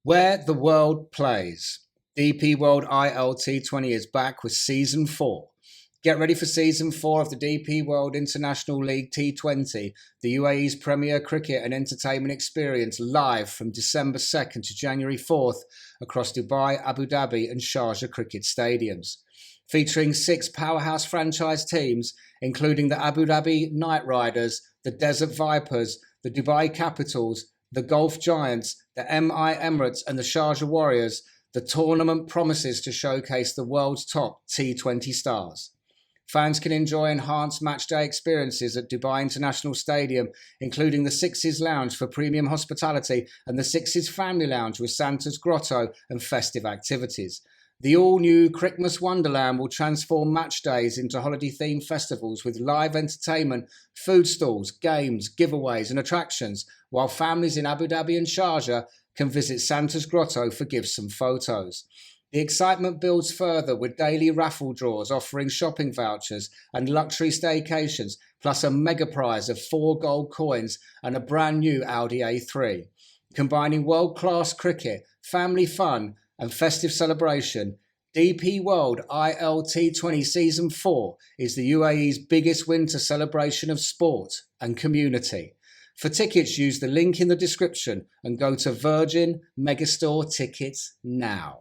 Where the world plays. DP World ILT20 is back with Season 4. Get ready for Season 4 of the DP World International League T20, the UAE's premier cricket and entertainment experience, live from December 2nd to January 4th across Dubai, Abu Dhabi and Sharjah Cricket Stadiums. Featuring 6 powerhouse franchise teams, including the Abu Dhabi Knight Riders, the Desert Vipers, the Dubai Capitals, the Gulf Giants, the Emirates and the Sharjah Warriorz, the tournament promises to showcase the world's top T20 stars. Fans can enjoy enhanced matchday experiences at Dubai International Stadium, including the Sixes Lounge for premium hospitality and the Sixes Family Lounge with Santa's Grotto and festive activities. The all-new Christmas Wonderland will transform match days into holiday-themed festivals with live entertainment, food stalls, games, giveaways and attractions, while families in Abu Dhabi and Sharjah can visit Santa's Grotto for gifts and photos. The excitement builds further with daily raffle draws offering shopping vouchers and luxury staycations, plus a mega prize of 4 gold coins and a brand new Audi A3. Combining world-class cricket, family fun and festive celebration, DP World ILT20 Season 4 is the UAE's biggest winter celebration of sport and community. For tickets, use the link in the description and go to Virgin Megastore Tickets now.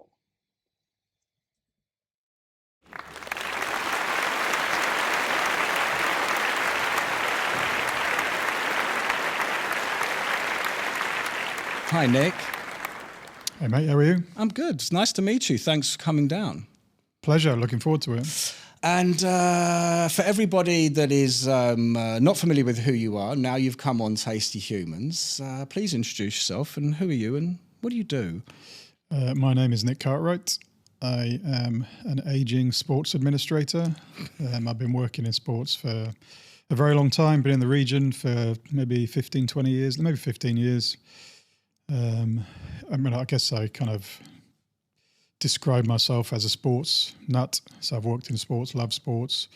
Hi, Nick. Hey, mate, how are you? I'm good. It's nice to meet you. Thanks for coming down. Pleasure. Looking forward to it. And for everybody that is not familiar with who you are, now you've come on Tasty Humans, please introduce yourself and who are you and what do you do? My name is Nic Cartwright. I am an ageing sports administrator. I've been working in sports for a very long time, been in the region for maybe 15, 20 years, maybe 15 years. I guess I kind of describe myself as a sports nut. So I've worked in sports, love sports.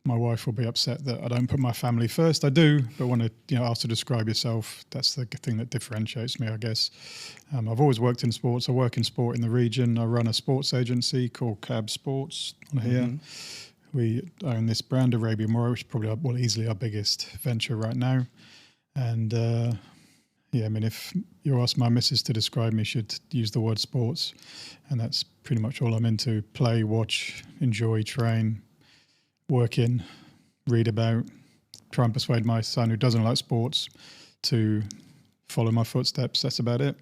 My wife will be upset that I don't put my family first. I do, but when asked to describe yourself, that's the thing that differentiates me, I guess. I've always worked in sports. I work in sport in the region. I run a sports agency called Cab Sports on here. Mm-hmm. We own this brand, Arabian Warrior, which is probably easily our biggest venture right now. And if you ask my missus to describe me, she'd use the word sports. And that's pretty much all I'm into. Play, watch, enjoy, train, work in, read about, try and persuade my son who doesn't like sports to follow my footsteps. That's about it.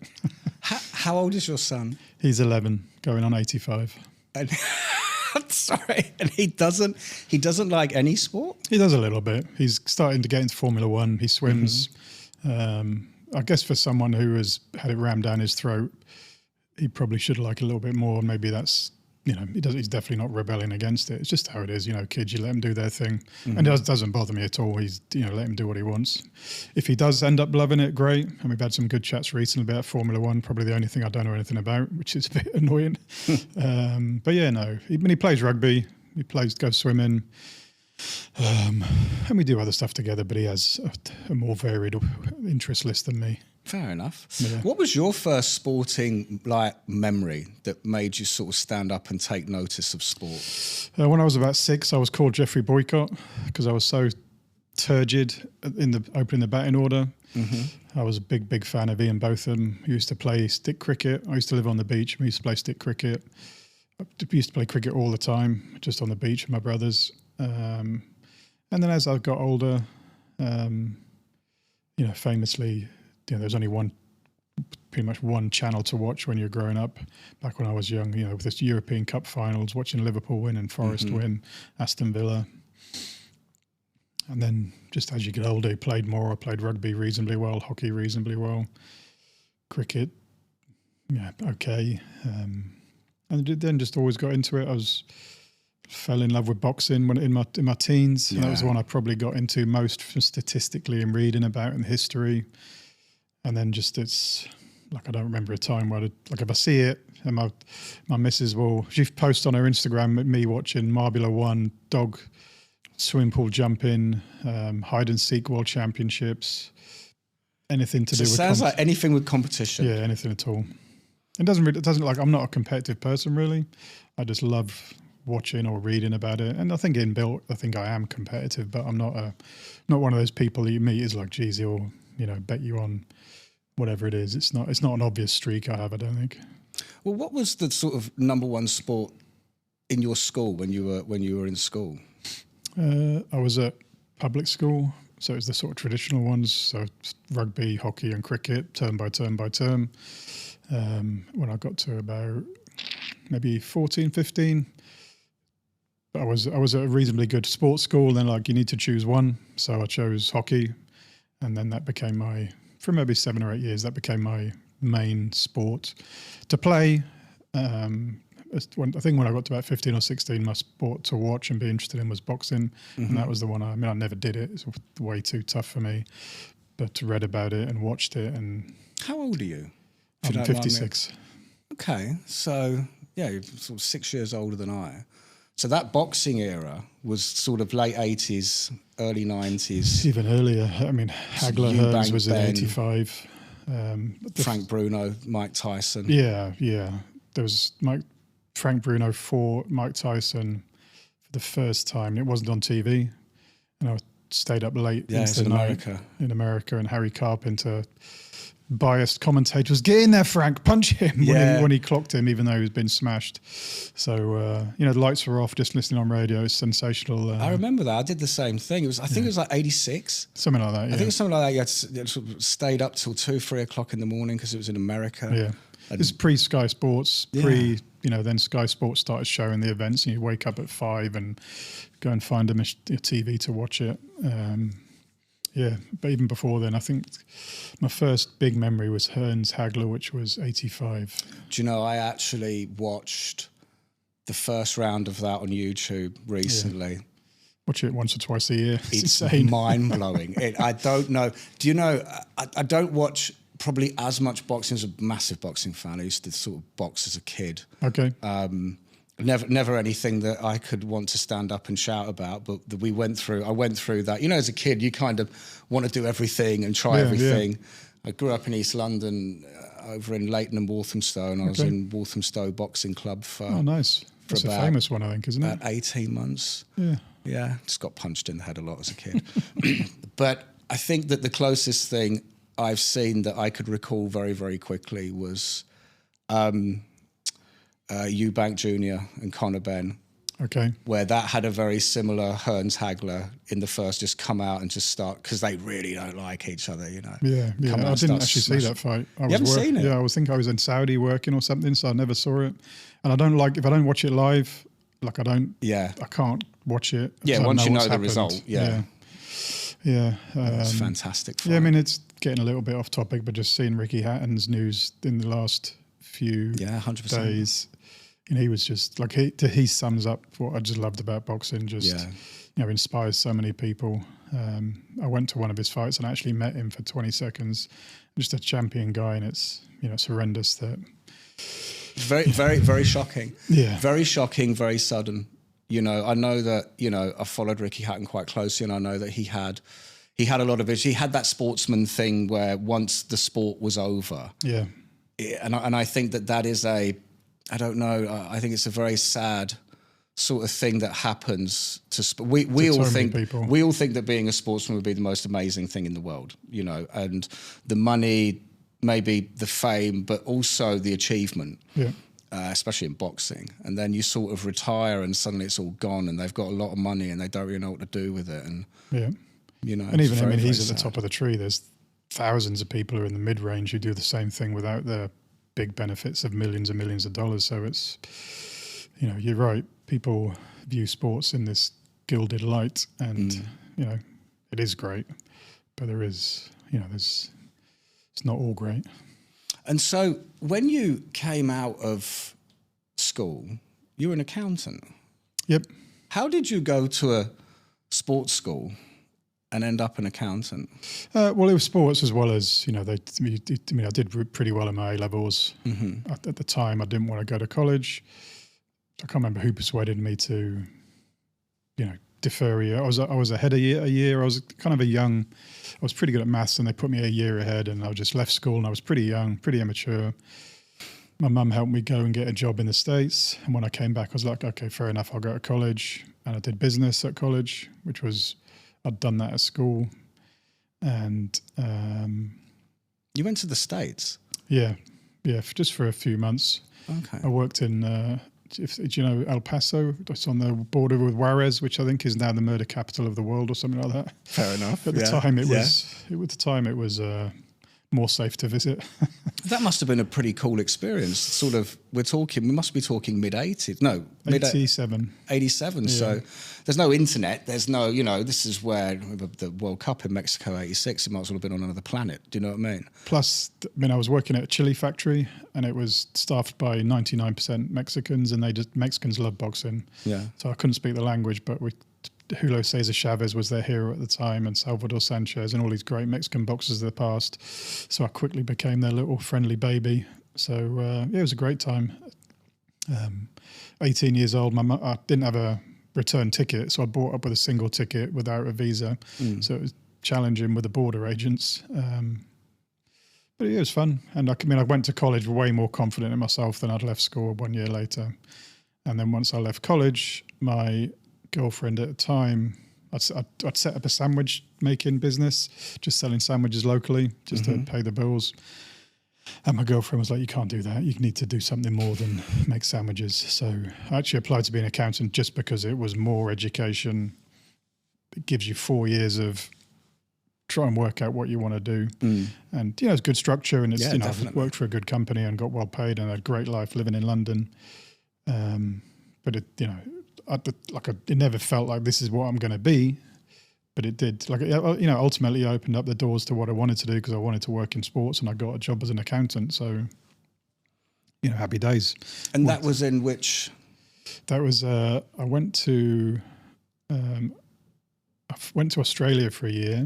How old is your son? He's 11, going on 85. And sorry, and he doesn't like any sport? He does a little bit. He's starting to get into Formula One. He swims. Mm-hmm. I guess for someone who has had it rammed down his throat, he probably should like a little bit more. Maybe that's, he's definitely not rebelling against it. It's just how it is, kids, you let them do their thing. Mm-hmm. And it doesn't bother me at all. He's, let him do what he wants. If he does end up loving it, great. And we've had some good chats recently about Formula One, probably the only thing I don't know anything about, which is a bit annoying. But yeah, no, he plays rugby, goes swimming. And we do other stuff together, but he has a more varied interest list than me. Fair enough. Yeah. What was your first sporting memory that made you sort of stand up and take notice of sport? When I was about 6, I was called Jeffrey Boycott because I was so turgid in the opening the batting order. Mm-hmm. I was a big fan of Ian Botham. He used to play stick cricket. I used to live on the beach. We used to play stick cricket. I used to play cricket all the time, just on the beach with my brothers. And then as I got older, famously, there's only pretty much one channel to watch when you're growing up. Back when I was young, with this European Cup finals, watching Liverpool win and Forest win, Aston Villa. And then just as you get older, you played more. I played rugby reasonably well, hockey reasonably well, cricket, okay. And then just always got into it. Fell in love with boxing when in my teens. Yeah. And that was the one I probably got into most statistically and reading about in history. And then it's like I don't remember a time where if I see it and my missus she posts on her Instagram me watching Marbula 1, dog, swimming pool jumping, hide and seek world championships, anything to do with. Sounds like anything with competition. Yeah, anything at all. It doesn't like, I'm not a competitive person really. I just love watching or reading about it. And I think inbuilt, I think I am competitive, but I'm not one of those people that you meet is like, geez, he'll, bet you on whatever it is. It's not an obvious streak I have, I don't think. Well, what was the sort of number one sport in your school when you were in school? I was at public school, so it was the sort of traditional ones. So rugby, hockey, and cricket, term by term by term. When I got to about maybe 14, 15, but I was at a reasonably good sports school. Then you need to choose one, so I chose hockey, and then that became for maybe 7 or 8 years, that became my main sport to play. I think when I got to about 15 or 16, my sport to watch and be interested in was boxing. And that was the one I never did it. It's way too tough for me, but read about it and watched it. And how old are you? I'm 56. Okay. So yeah, you're sort of 6 years older than I. So that boxing era was sort of late 80s, early 90s. Even earlier. I mean, Hagler Hearns was in 85. Frank Bruno, Mike Tyson. Yeah. There was Frank Bruno fought Mike Tyson for the first time. It wasn't on TV. And I stayed up late into the night in America, and Harry Carpenter, biased commentator, was, get in there, Frank, punch him when he clocked him, even though he was being smashed. So, the lights were off, just listening on radio. It's sensational. I remember that. I did the same thing. I think it was like 86. Something like that, I think it was something like that. You had sort of stayed up till 2, 3 o'clock in the morning because it was in America. Yeah. It's pre-Sky Sports, then Sky Sports started showing the events, and you wake up at 5 and go and find a TV to watch it. But even before then, I think my first big memory was Hearns Hagler, which was 85. Do you know, I actually watched the first round of that on YouTube recently. Yeah. Watch it once or twice a year. It's mind-blowing. I don't know. Do you know, I don't watch probably as much boxing. As a massive boxing fan. I used to sort of box as a kid. Okay. Never anything that I could want to stand up and shout about, but I went through that. As a kid, you kind of want to do everything and try everything. Yeah. I grew up in East London, over in Leighton and Walthamstow, and I was in Walthamstow Boxing Club for... Oh, nice. That's a famous one, I think, isn't it? About 18 months. Yeah. Yeah, just got punched in the head a lot as a kid. But I think that the closest thing I've seen that I could recall very, very quickly was Eubank Jr. and Conor Benn. Okay. Where that had a very similar Hearns Hagler in the first, just come out and just start, because they really don't like each other, Yeah. I didn't actually see that fight. You haven't seen it? Yeah, I think I was in Saudi working or something, so I never saw it. And if I don't watch it live, I can't watch it. Yeah, once you know the happened. result. Yeah. It's fantastic fight. Yeah, I mean, it's getting a little bit off topic, but just seeing Ricky Hatton's news in the last few 100%. days, he was just he sums up what I just loved about boxing. Inspires so many people. I went to one of his fights and actually met him for 20 seconds. Just a champion guy, and it's horrendous that. Very, very, very shocking. Yeah, very shocking, very sudden. I know that I followed Ricky Hatton quite closely, and I know that he had a lot of it. He had that sportsman thing where once the sport was over. Yeah. And I think that is I don't know. I think it's a very sad sort of thing that happens to we all think that being a sportsman would be the most amazing thing in the world, and the money, maybe the fame, but also the achievement. Yeah. Especially in boxing, and then you sort of retire and suddenly it's all gone, and they've got a lot of money and they don't really know what to do with it. And and even he's at the top of the tree. There's thousands of people who are in the mid-range who do the same thing without the big benefits of millions and millions of dollars. So it's, you're right. People view sports in this gilded light, and it is great, but there is, it's not all great. And so when you came out of school, you were an accountant. Yep. How did you go to a sports school and end up an accountant? Well, it was sports as well as, I did pretty well in my A-levels. Mm-hmm. At the time, I didn't want to go to college. I can't remember who persuaded me to, defer a year. I was ahead a year. I was kind of I was pretty good at maths, and they put me a year ahead, and I just left school, and I was pretty young, pretty immature. my mum helped me go and get a job in the States. And when I came back, I was like, okay, fair enough, I'll go to college. And I did business at college, which was, I'd done that at school. And you went to the States? Yeah, just for a few months. Okay. I worked in, do you know El Paso? It's on the border with Juarez, which I think is now the murder capital of the world or something like that. Fair enough. At the time, it was more safe to visit. That must have been a pretty cool experience. Sort of, we must be talking mid-80s. No, 87. 87. Yeah. So there's no internet. There's no, this is where the World Cup in Mexico 86, it might as well have been on another planet. Do you know what I mean? Plus, I was working at a chili factory and it was staffed by 99% Mexicans, and Mexicans love boxing. Yeah. So I couldn't speak the language, but Julio Cesar Chavez was their hero at the time, and Salvador Sanchez, and all these great Mexican boxers of the past. So I quickly became their little friendly baby. So it was a great time. 18 years old, I didn't have a return ticket, so I bought up with a single ticket without a visa. So it was challenging with the border agents. But it was fun. And I went to college way more confident in myself than I'd left school 1 year later. And then once I left college, my girlfriend at the time, I'd set up a sandwich making business, just selling sandwiches locally, just to pay the bills. And my girlfriend was like, you can't do that. You need to do something more than make sandwiches. So I actually applied to be an accountant just because it was more education. It gives you 4 years of try and work out what you want to do. And, it's good structure, and it's, I've worked for a good company and got well paid and had a great life living in London. But it, it never felt like this is what I'm going to be, but it did. Ultimately it opened up the doors to what I wanted to do, because I wanted to work in sports, and I got a job as an accountant. So, happy days. And that was in which? That was, I went to Australia for a year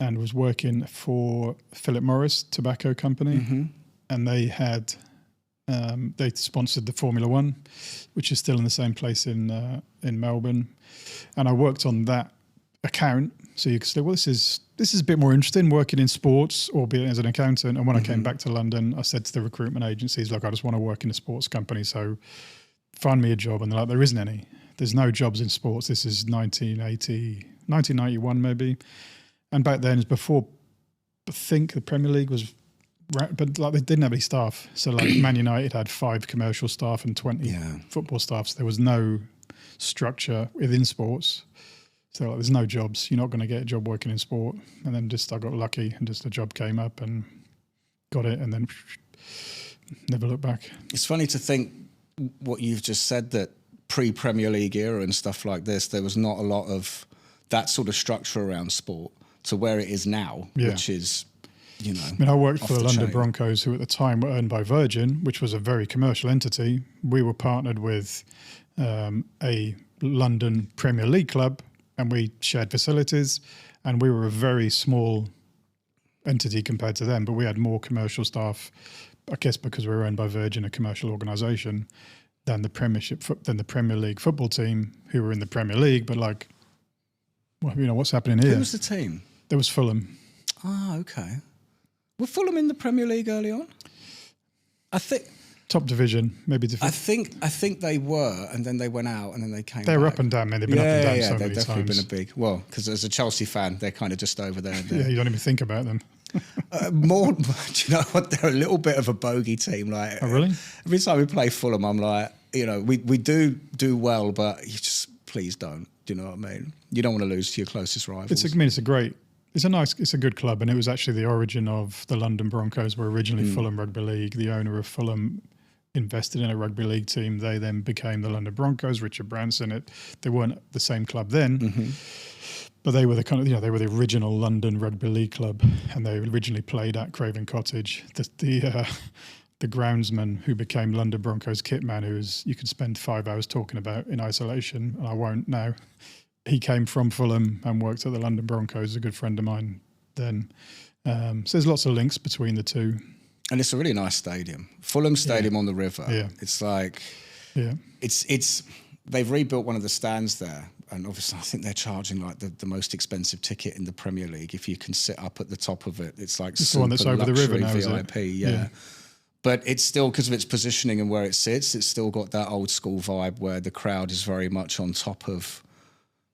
and was working for Philip Morris Tobacco Company, and they had. They sponsored the Formula One, which is still in the same place in Melbourne, and I worked on that account. So you could say, well, this is a bit more interesting, working in sports, albeit as an accountant. And when I came back to London, I said to the recruitment agencies, look, I just want to work in a sports company, so find me a job. And they're like, there isn't any. There's no jobs in sports. This is 1991 maybe, and back then, before I think the Premier League was. But they didn't have any staff. So Man United had 5 commercial staff and 20 football staff. So there was no structure within sports. So there's no jobs. You're not going to get a job working in sport. And then I got lucky, and just a job came up and got it, and then never looked back. It's funny to think what you've just said, that pre-Premier League era and stuff like this, there was not a lot of that sort of structure around sport to where it is now, which is... I worked for the London Broncos, who at the time were owned by Virgin, which was a very commercial entity. We were partnered with a London Premier League club, and we shared facilities, and we were a very small entity compared to them, but we had more commercial staff, I guess because we were owned by Virgin, a commercial organisation, than the Premier League football team, who were in the Premier League, but what's happening here? Who was the team? There was Fulham. Ah, okay. Were Fulham in the Premier League early on? I think top division, maybe. I think they were, and then they went out, and then they came. They're back. up and down, man. They've been up and down so many times. They've definitely been a big. Well, because as a Chelsea fan, they're kind of just over there. Yeah, you don't even think about them. More, do you know what? They're a little bit of a bogey team. Like, oh, really? Every time we play Fulham, I'm like, we do well, but you just please don't. Do you know what I mean? You don't want to lose to your closest rivals. It's a good club, and it was actually the origin of the London Broncos. Were originally Fulham Rugby League. The owner of Fulham invested in a rugby league team. They then became the London Broncos. Richard Branson. They weren't the same club then, but they were the they were the original London Rugby League club, and they originally played at Craven Cottage. The groundsman who became London Broncos kit man, you could spend 5 hours talking about in isolation, and I won't now. He came from Fulham and worked at the London Broncos, a good friend of mine then. So there's lots of links between the two. And it's a really nice stadium. Fulham Stadium on the river. Yeah. It's like, they've rebuilt one of the stands there. And obviously I think they're charging like the most expensive ticket in the Premier League. If you can sit up at the top of it, it's like the one that's over the river now, VIP, yeah. But it's still, because of its positioning and where it sits, it's still got that old school vibe where the crowd is very much on top of,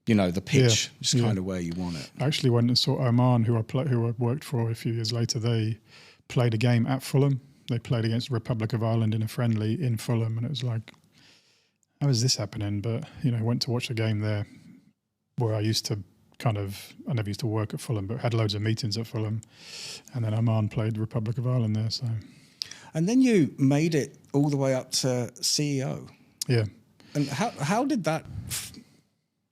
the pitch. It's kind of where you want it. I actually went and saw Oman, who I worked for a few years later. They played a game at Fulham. They played against the Republic of Ireland in a friendly in Fulham, and it was like, how is this happening? But, I went to watch a game there where I never used to work at Fulham, but had loads of meetings at Fulham. And then Oman played the Republic of Ireland there. So, and then you made it all the way up to CEO. Yeah. And how did that...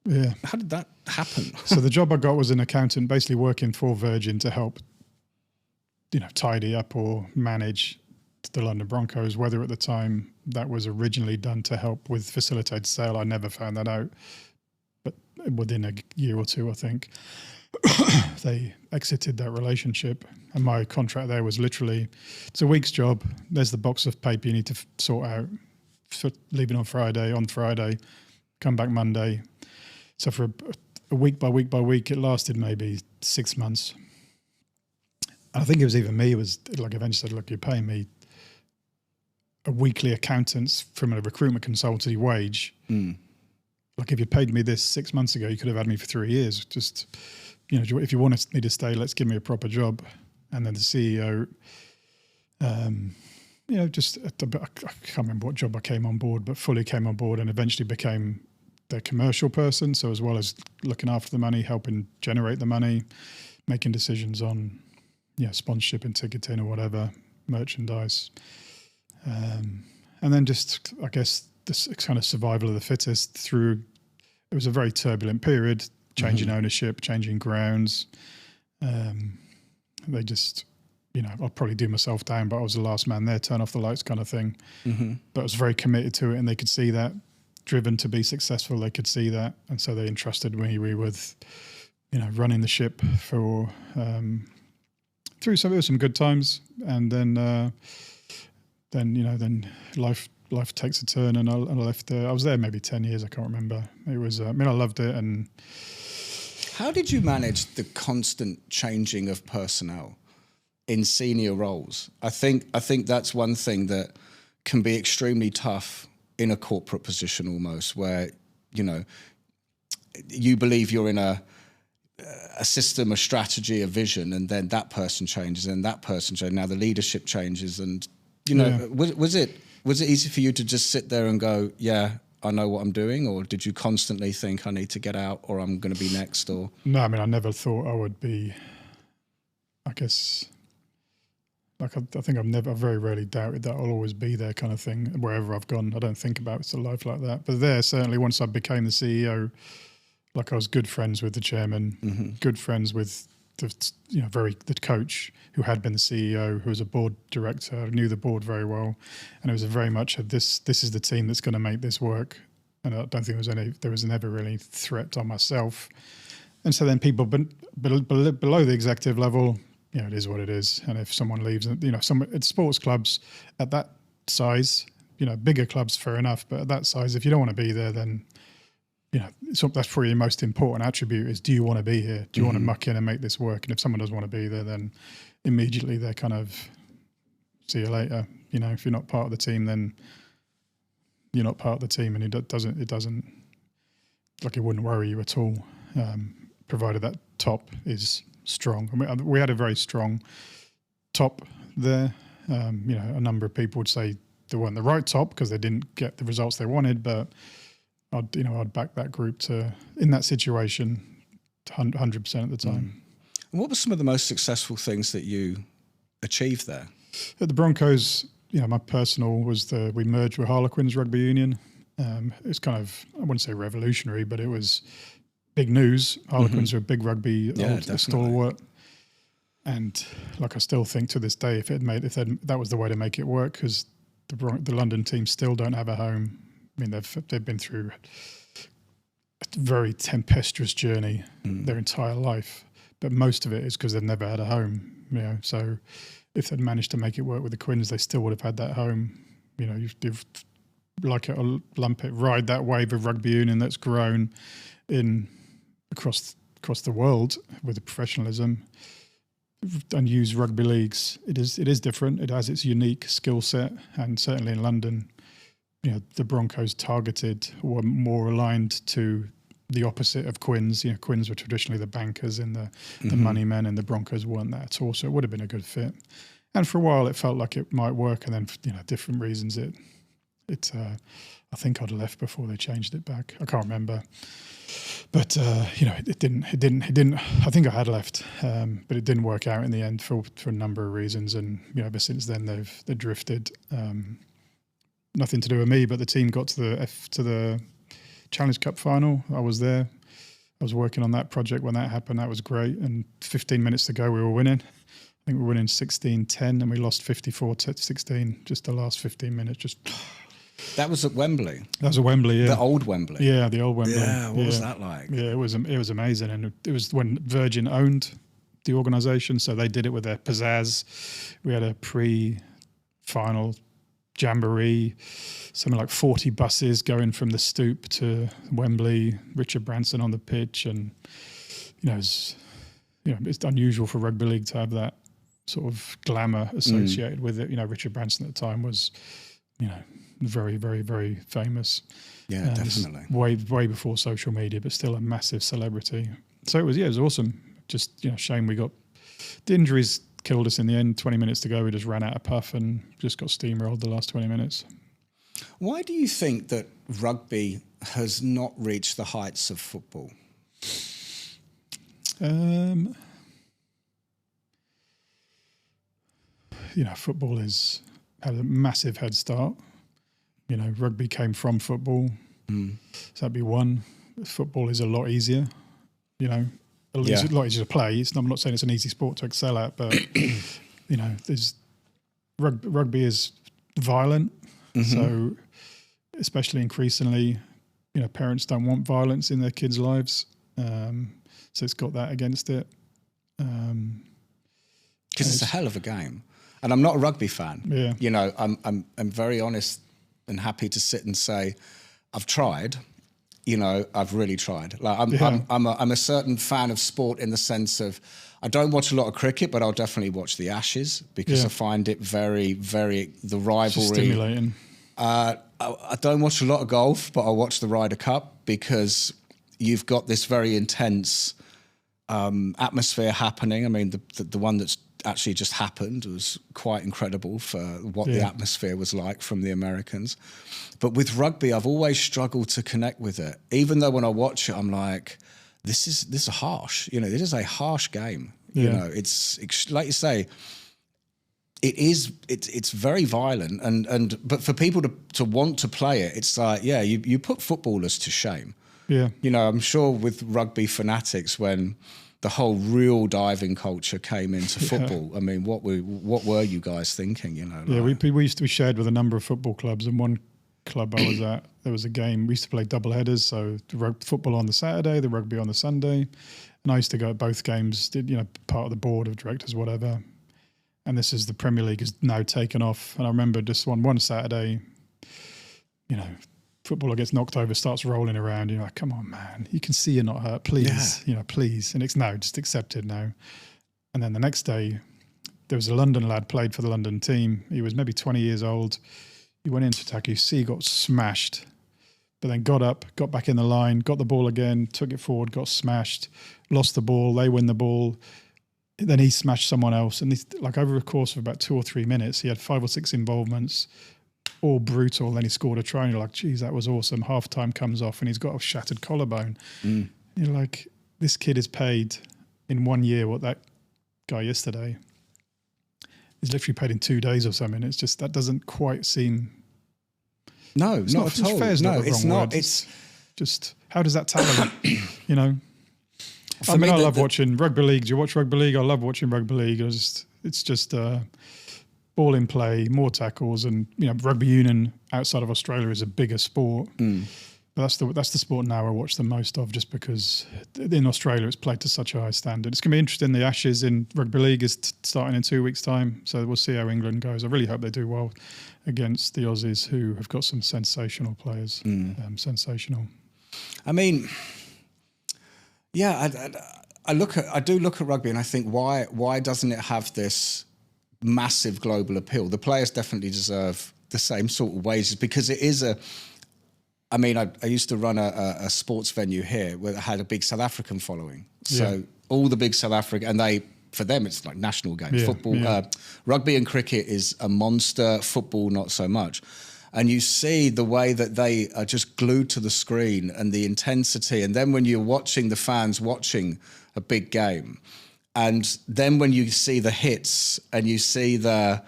Yeah. How did that happen? So the job I got was an accountant, basically working for Virgin to help, tidy up or manage the London Broncos, whether at the time that was originally done to help with facilitated sale. I never found that out. But within a year or two, I think, they exited that relationship. And my contract there was literally, it's a week's job. There's the box of paper you need to sort out, leaving on Friday, come back Monday. So for a week by week, it lasted maybe 6 months. And I think it was even me, it was like eventually said, look, you're paying me a weekly accountant's from a recruitment consultancy wage. Like if you paid me this 6 months ago, you could have had me for 3 years. Just, if you want me to stay, let's give me a proper job. And then the CEO, I can't remember what job I came on board, but fully came on board and eventually became the commercial person. So as well as looking after the money, helping generate the money, making decisions on, sponsorship and ticketing or whatever, merchandise. And then just, I guess, this kind of survival of the fittest through, it was a very turbulent period, changing ownership, changing grounds. They just, I'll probably do myself down, but I was the last man there, turn off the lights kind of thing. But I was very committed to it and they could see that, driven to be successful, they could see that. And so they entrusted me with, running the ship for, through some good times. And then life takes a turn and I left there. I was there maybe 10 years. I can't remember. It was, I loved it. And how did you manage the constant changing of personnel in senior roles? I think that's one thing that can be extremely tough in a corporate position almost, where, you believe you're in a system, a strategy, a vision, and then that person changes and that person changes. Now the leadership changes and, was it easy for you to just sit there and go, yeah, I know what I'm doing? Or did you constantly think I need to get out or I'm going to be next? Or no, I never thought I would be, I guess, like I think I've very rarely doubted that I'll always be there kind of thing. Wherever I've gone, I don't think about it's a life like that. But there, certainly once I became the CEO, like I was good friends with the chairman, good friends with the coach who had been the CEO, who was a board director, knew the board very well. And it was very much this is the team that's going to make this work. And I don't think there was never really threat on myself. And so then people below the executive level, it is what it is. And if someone leaves, it's sports clubs at that size, bigger clubs, fair enough. But at that size, if you don't want to be there, then, so that's probably your most important attribute is, do you want to be here? Do you want to muck in and make this work? And if someone doesn't want to be there, then immediately they're kind of, see you later. If you're not part of the team, then you're not part of the team. And it doesn't, like it wouldn't worry you at all, provided that top is strong. We had a very strong top there. A number of people would say they weren't the right top because they didn't get the results they wanted, but I'd back that group in that situation 100% at the time. And what were some of the most successful things that you achieved there? At the Broncos, my personal was we merged with Harlequins Rugby Union. It's kind of, I wouldn't say revolutionary, but it was big news. Harlequins are a big rugby stalwart. And I still think to this day, if that was the way to make it work, because the London team still don't have a home. They've been through a very tempestuous journey their entire life, but most of it is because they've never had a home. So if they'd managed to make it work with the Quins, they still would have had that home. You've like it or lump it, ride that wave of rugby union that's grown across the world with the professionalism. unused rugby leagues, it is different. It has its unique skill set, and certainly in London, the Broncos targeted were more aligned to the opposite of Quins. Quins were traditionally the bankers and the money men, and the Broncos weren't that at all. So it would have been a good fit. And for a while, it felt like it might work, and then different reasons I think I'd left before they changed it back. I can't remember, but it didn't. I think I had left, but it didn't work out in the end for a number of reasons. And ever since then they've drifted. Nothing to do with me, but the team got to the Challenge Cup final. I was there. I was working on that project when that happened. That was great. And 15 minutes to go, we were winning. I think we were winning 16-10, and we lost 54-16. Just the last 15 minutes. That was at Wembley. That was at Wembley, yeah. The old Wembley. Yeah, the old Wembley. Yeah, what was that like? Yeah, it was amazing, and it was when Virgin owned the organisation, so they did it with their pizzazz. We had a pre-final jamboree, something like 40 buses going from the Stoop to Wembley. Richard Branson on the pitch, and it's unusual for rugby league to have that sort of glamour associated with it. Richard Branson at the time was, very, very, very famous. Yeah, definitely. Way before social media, but still a massive celebrity. So it was awesome. Just, shame we got the injuries killed us in the end. 20 minutes to go, we just ran out of puff and just got steamrolled the last 20 minutes. Why do you think that rugby has not reached the heights of football? Football had a massive head start. Rugby came from football. So that'd be one. Football is a lot easier. It's a lot easier to play. I'm not saying it's an easy sport to excel at, but there's rugby is violent. So especially increasingly, parents don't want violence in their kids' lives. So it's got that against it. Because it's a hell of a game. And I'm not a rugby fan. Yeah. I'm very honest and happy to sit and say, I've tried. I've really tried. Like I'm a certain fan of sport in the sense of I don't watch a lot of cricket, but I'll definitely watch the Ashes because I find it very, very the rivalry. Stimulating. I don't watch a lot of golf, but I'll watch the Ryder Cup because you've got this very intense atmosphere happening. I mean, the one that's actually just happened was quite incredible for what the atmosphere was like from the Americans. But with rugby, I've always struggled to connect with it. Even though when I watch it, I'm like, this is harsh. This is a harsh game. Yeah. It's like you say, it's very violent but for people to want to play it, it's like, you put footballers to shame. Yeah. I'm sure with rugby fanatics when the whole real diving culture came into football. I mean, what were you guys thinking? We used to be shared with a number of football clubs, and one club I was at, there was a game. We used to play double headers, so the football on the Saturday, the rugby on the Sunday, and I used to go at both games. Part of the board of directors, whatever. And this is the Premier League is now taken off, and I remember just one Saturday, footballer gets knocked over, starts rolling around. You're like, come on, man. You can see you're not hurt. Please, please. And it's no, just accept it now. And then the next day, there was a London lad, played for the London team. He was maybe 20 years old. He went into attack. You see, he got smashed, but then got up, got back in the line, got the ball again, took it forward, got smashed, lost the ball. They win the ball. Then he smashed someone else. And like over a course of about 2 or 3 minutes, he had 5 or 6 involvements, all brutal. Then he scored a try, and you're like, geez, that was awesome. Half time comes off, and he's got a shattered collarbone. You're like, this kid is paid in 1 year what that guy yesterday is literally paid in 2 days or something. It's just, that doesn't quite seem... No, not at all. Fair is not the it's wrong not. word. It's just, how does that talent, I love watching rugby league. Do you watch rugby league? I love watching rugby league. It's just ball in play, more tackles, and rugby union outside of Australia is a bigger sport. But that's the sport now I watch the most of, just because in Australia it's played to such a high standard. It's going to be interesting. The Ashes in rugby league is starting in 2 weeks' time, so we'll see how England goes. I really hope they do well against the Aussies, who have got some sensational players. Sensational. I mean, yeah, I do look at rugby and I think why doesn't it have this massive global appeal? The players definitely deserve the same sort of wages, because it is I used to run a sports venue here where it had a big South African following. So all the big South African, and for them it's like national games. Football, rugby and cricket is a monster. Football, not so much. And you see the way that they are just glued to the screen and the intensity. And then when you're watching the fans watching a big game, and then when you see the hits and you see the,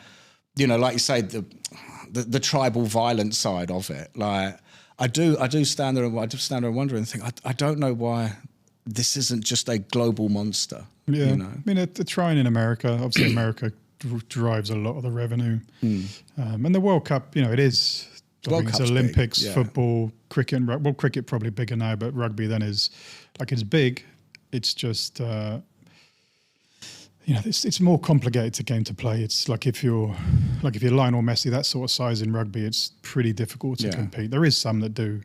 like you say, the tribal violent side of it, like I do stand there and wonder and think, I don't know why this isn't just a global monster. Yeah, I mean, they're trying in America. Obviously, America drives a lot of the revenue. And the World Cup, it is. I think it's Olympics, big, football, cricket. Well, cricket probably bigger now, but rugby then is it's big. It's just it's more complicated game to play. It's like if you're Lionel Messi, that sort of size in rugby, it's pretty difficult to compete. There is some that do,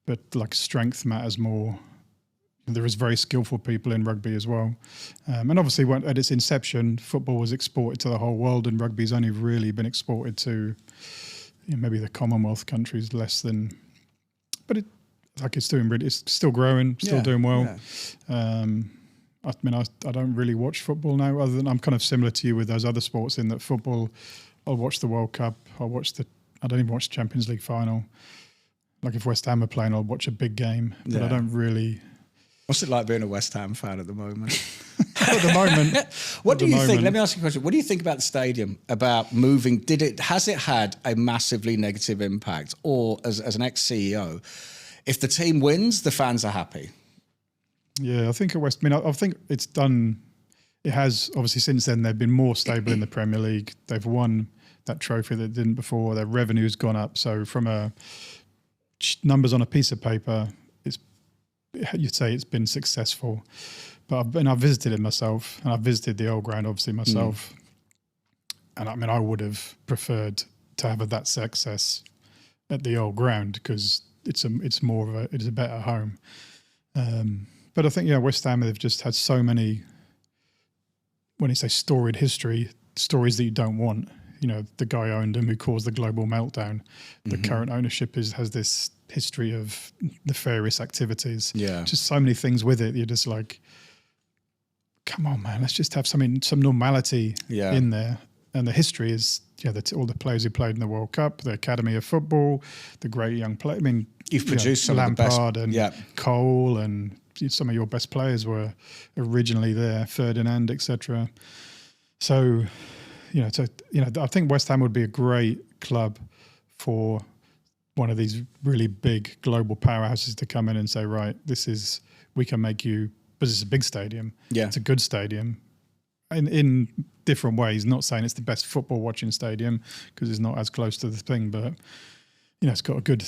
but like strength matters more. There is very skillful people in rugby as well. And obviously at its inception, football was exported to the whole world, and rugby's only really been exported to maybe the Commonwealth countries less than, but it's still growing, still doing well. Yeah. I don't really watch football now, other than I'm kind of similar to you with those other sports in that football, I'll watch the World Cup, I don't even watch the Champions League final. Like if West Ham are playing, I'll watch a big game, but I don't really. What's it like being a West Ham fan at the moment? At the moment. What do you think? Let me ask you a question. What do you think about the stadium, about moving? Has it had a massively negative impact? Or as an ex-CEO, if the team wins, the fans are happy? Yeah, I think I think it's done. It has, obviously, since then, they've been more stable in the Premier League. They've won that trophy that didn't before. Their revenue's gone up. So from numbers on a piece of paper, you'd say it's been successful. But I've visited it myself, and I've visited the old ground obviously myself. And I would have preferred to have that success at the old ground, because it's a better home. But I think West Ham, they've just had so many, when you say storied history, stories that you don't want. The guy owned them who caused the global meltdown. The current ownership has this history of nefarious activities. Yeah, just so many things with it. You're just like, come on, man, let's just have some normality in there. And the history is all the players who played in the World Cup, the Academy of Football, the great young play. I mean, you've produced some Lampard of the best, and Cole, and some of your best players were originally there, Ferdinand, etc. So. I think West Ham would be a great club for one of these really big global powerhouses to come in and say, right, we can make you, because it's a big stadium. Yeah. It's a good stadium in different ways. Not saying it's the best football watching stadium, because it's not as close to the thing, but it's got a good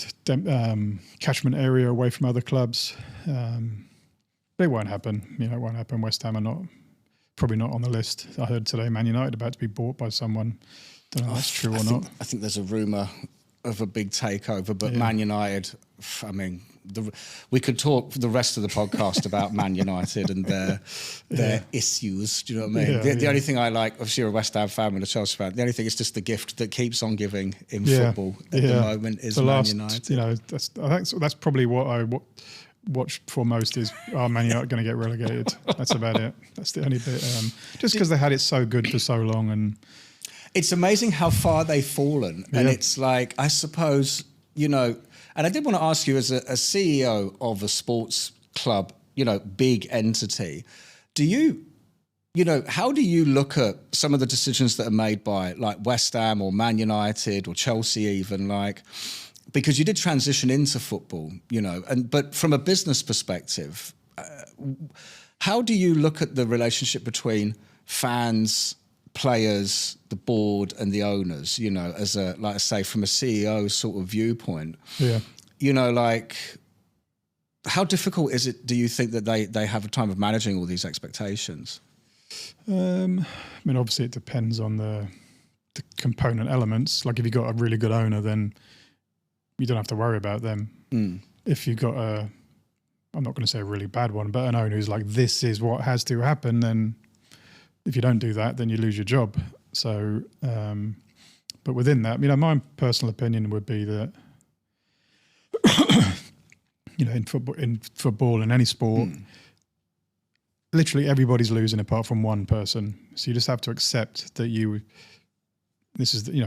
catchment area away from other clubs. But it won't happen. It won't happen. West Ham are probably not on the list. I heard today Man United about to be bought by someone. Don't know if that's true or not. I think there's a rumour of a big takeover, but Man United, we could talk for the rest of the podcast about Man United and their issues. Do you know what I mean? The only thing I like, obviously you're a West Ham fan and a Chelsea fan, the only thing is just the gift that keeps on giving in football at the moment is Man United. That's probably what I watch for most is, Man United going to get relegated. That's about it. That's the only bit. Just because they had it so good for so long. And it's amazing how far they've fallen. And it's like, I suppose, and I did want to ask you, as a CEO of a sports club, big entity, how do you look at some of the decisions that are made by like West Ham or Man United or Chelsea even, because you did transition into football, but from a business perspective, how do you look at the relationship between fans, players, the board and the owners, as like I say, from a CEO sort of viewpoint? Yeah. How difficult is it, do you think, that they have a time of managing all these expectations? Obviously it depends on the component elements. Like if you've got a really good owner, then you don't have to worry about them. If you've got I'm not going to say a really bad one, but an owner who's like, this is what has to happen, then if you don't do that, then you lose your job. So, but within that, my personal opinion would be that, in football and any sport, literally everybody's losing apart from one person. So you just have to accept that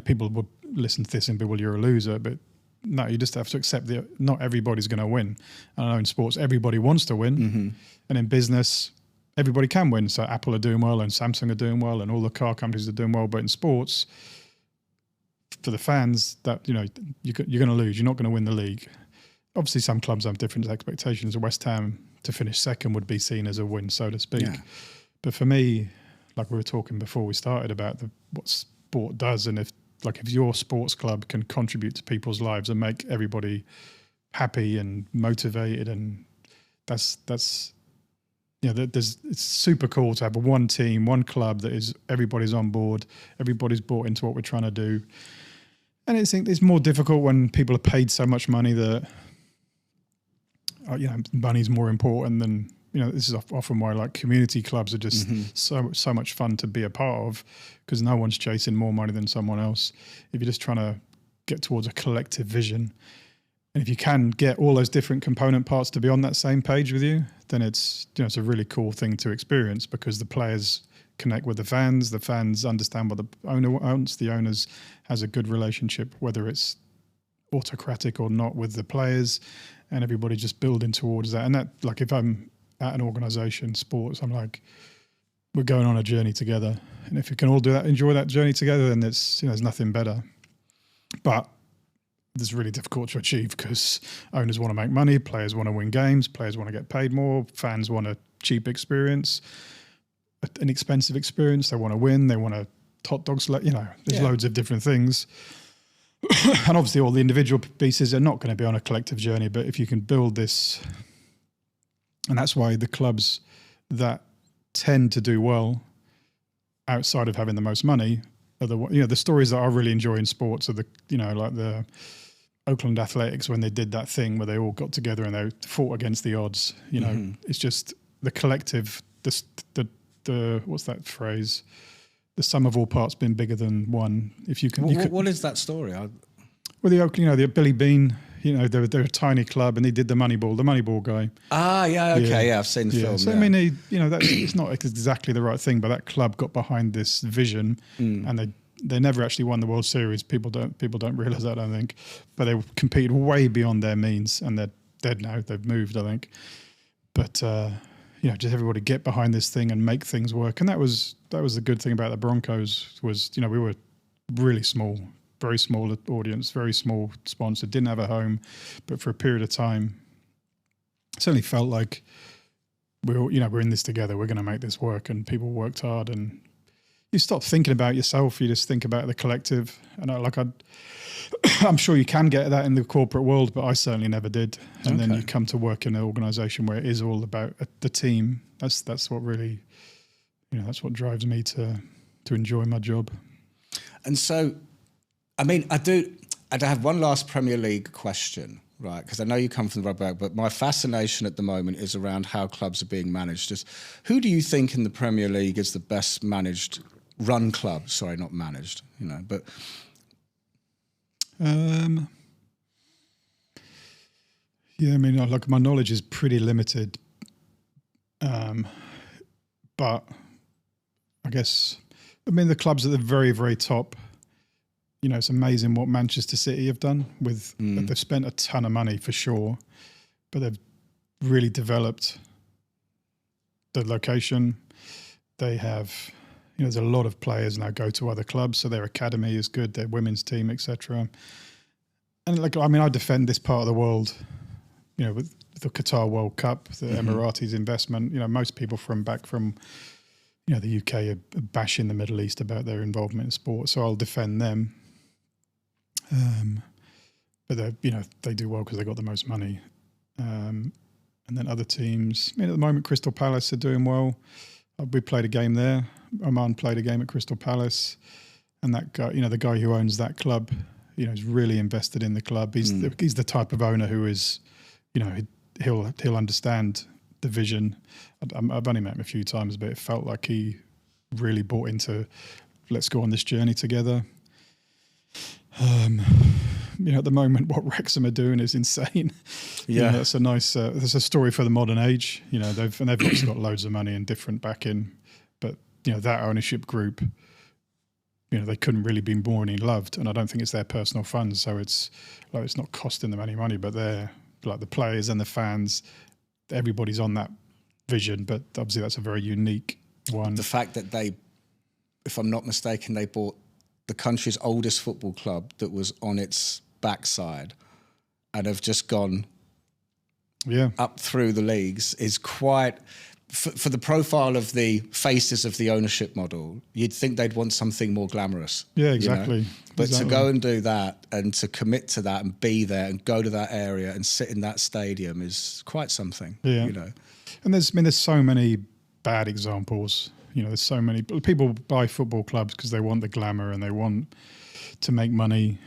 people would listen to this and be, well, you're a loser, but no, you just have to accept that not everybody's going to win. And I know in sports, everybody wants to win. And in business, everybody can win. So Apple are doing well and Samsung are doing well and all the car companies are doing well. But in sports, for the fans, that you're going to lose. You're not going to win the league. Obviously, some clubs have different expectations. West Ham to finish second would be seen as a win, so to speak. Yeah. But for me, like we were talking before we started about what sport does, and if your sports club can contribute to people's lives and make everybody happy and motivated, and it's super cool to have one team, one club that is everybody's on board, everybody's bought into what we're trying to do. And it's more difficult when people are paid so much money that money's more important than, this is often why like community clubs are just so much fun to be a part of, because no one's chasing more money than someone else. If you're just trying to get towards a collective vision, and if you can get all those different component parts to be on that same page with you, then it's a really cool thing to experience, because the players connect with the fans understand what the owner wants, the owners has a good relationship, whether it's autocratic or not, with the players, and everybody just building towards that. And that, like, if I'm at an organisation, sports, I'm like, we're going on a journey together, and if you can all do that, enjoy that journey together, then it's there's nothing better. But it's really difficult to achieve, because owners want to make money, players want to win games, players want to get paid more, fans want a cheap experience, an expensive experience, they want to win, they want a hot dogs, there's loads of different things. And obviously all the individual pieces are not going to be on a collective journey, but if you can build this, and that's why the clubs that tend to do well outside of having the most money are the stories that I really enjoy in sports are the Oakland Athletics, when they did that thing where they all got together and they fought against the odds. It's just the collective, the what's that phrase? The sum of all parts being bigger than one. If you can, what is that story? Well, the Oakland, the Billy Bean, they're a tiny club, and they did the Moneyball guy. Ah, yeah, okay, yeah, I've seen the film. So I mean, it's not exactly the right thing, but that club got behind this vision, and they never actually won the World Series. People don't realise that, I don't think, but they competed way beyond their means, and they're dead now. They've moved, I think, but. Just everybody get behind this thing and make things work. And that was the good thing about the Broncos was, we were really small, very small audience, very small sponsor, didn't have a home, but for a period of time, it certainly felt like we're in this together. We're going to make this work, and people worked hard, and you stop thinking about yourself. You just think about the collective. And I'm sure you can get that in the corporate world, but I certainly never did. And then you come to work in an organisation where it is all about the team. That's what really, that's what drives me to enjoy my job. And so, I mean, I have one last Premier League question, right? Because I know you come from the rugby, but my fascination at the moment is around how clubs are being managed. Just who do you think in the Premier League is the best run club? Sorry, not managed, but. My knowledge is pretty limited, but I guess, the clubs at the very, very top, it's amazing what Manchester City have done they've spent a ton of money for sure, but they've really developed the location. They have, there's a lot of players now go to other clubs, so their academy is good, their women's team, etc. And I defend this part of the world, with the Qatar World Cup, the Emirates investment. Most people back from the UK are bashing the Middle East about their involvement in sport, so I'll defend them. But they do well because they got the most money. And then other teams, at the moment, Crystal Palace are doing well. We played a game there. Oman played a game at Crystal Palace, and that guy, the guy who owns that club, is really invested in the club. He's the type of owner who is, he'll understand the vision. I've only met him a few times, but it felt like he really bought into, let's go on this journey together. At the moment, what Wrexham are doing is insane. Yeah, it's a nice. There's a story for the modern age. They've obviously got loads of money and different backing, but that ownership group, they couldn't really be more any loved, and I don't think it's their personal funds, so it's not costing them any money, but they're like the players and the fans, everybody's on that vision. But obviously, that's a very unique one. The fact that they, if I'm not mistaken, they bought the country's oldest football club that was on its backside and have just gone up through the leagues is quite, for the profile of the faces of the ownership model, you'd think they'd want something more glamorous. Yeah, exactly. But to go and do that and to commit to that and be there and go to that area and sit in that stadium is quite something. Yeah. And there's so many bad examples. There's so many people buy football clubs because they want the glamour and they want to make money.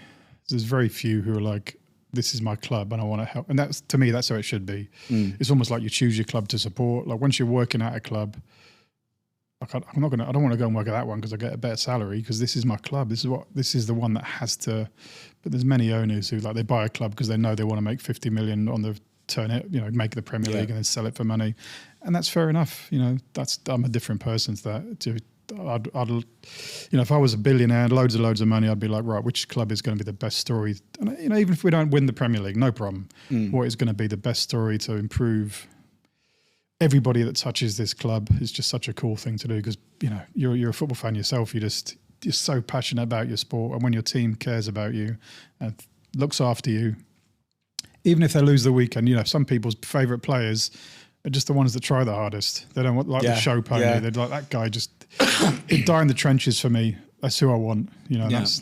There's very few who are like, this is my club and I want to help. And that's, to me, that's how it should be. It's almost like you choose your club to support. Like once you're working at a club, like I don't want to go and work at that one because I get a better salary because this is my club. This is the one that has to. But there's many owners who they buy a club because they know they want to make 50 million on the turn it, make the Premier League and then sell it for money. And that's fair enough. I'm a different person to that. I'd if I was a billionaire and loads of money, I'd be like, right, which club is going to be the best story? And even if we don't win the Premier League, no problem. What is going to be the best story to improve everybody that touches this club is just such a cool thing to do because you're a football fan yourself. You're so passionate about your sport, and when your team cares about you and looks after you, even if they lose the weekend, some people's favourite players are just the ones that try the hardest. They don't want the show pony. Yeah. They'd like that guy just he'd die in the trenches for me. That's who I want. That's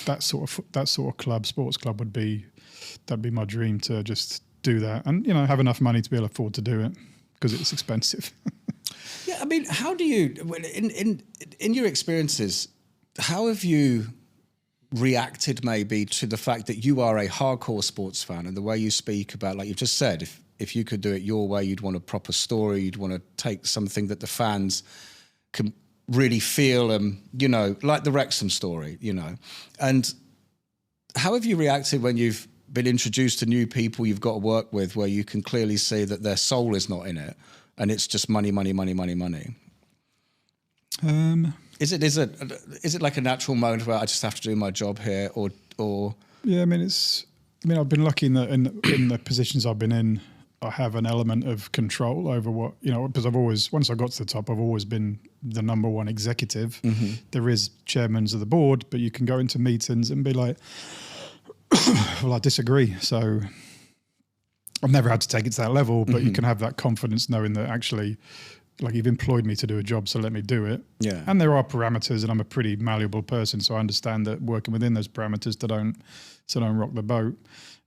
that sort of club, sports club that'd be my dream to just do that and have enough money to be able to afford to do it because it's expensive. Yeah, I mean, how do you in your experiences, how have you reacted maybe to the fact that you are a hardcore sports fan and the way you speak about, like you've just said, if you could do it your way, you'd want a proper story, you'd want to take something that the fans can really feel and, like the Wrexham story, And how have you reacted when you've been introduced to new people you've got to work with where you can clearly see that their soul is not in it and it's just money, money, money, money, money? Is it like a natural moment where I just have to do my job here or? Yeah, I've been lucky in the positions I've been in, I have an element of control over what, because once I got to the top, I've always been the number one executive. Mm-hmm. There is chairmen of the board, but you can go into meetings and be like, well, I disagree. So I've never had to take it to that level, but you can have that confidence knowing that actually, like, you've employed me to do a job, so let me do it. Yeah. And there are parameters, and I'm a pretty malleable person, so I understand that working within those parameters don't rock the boat.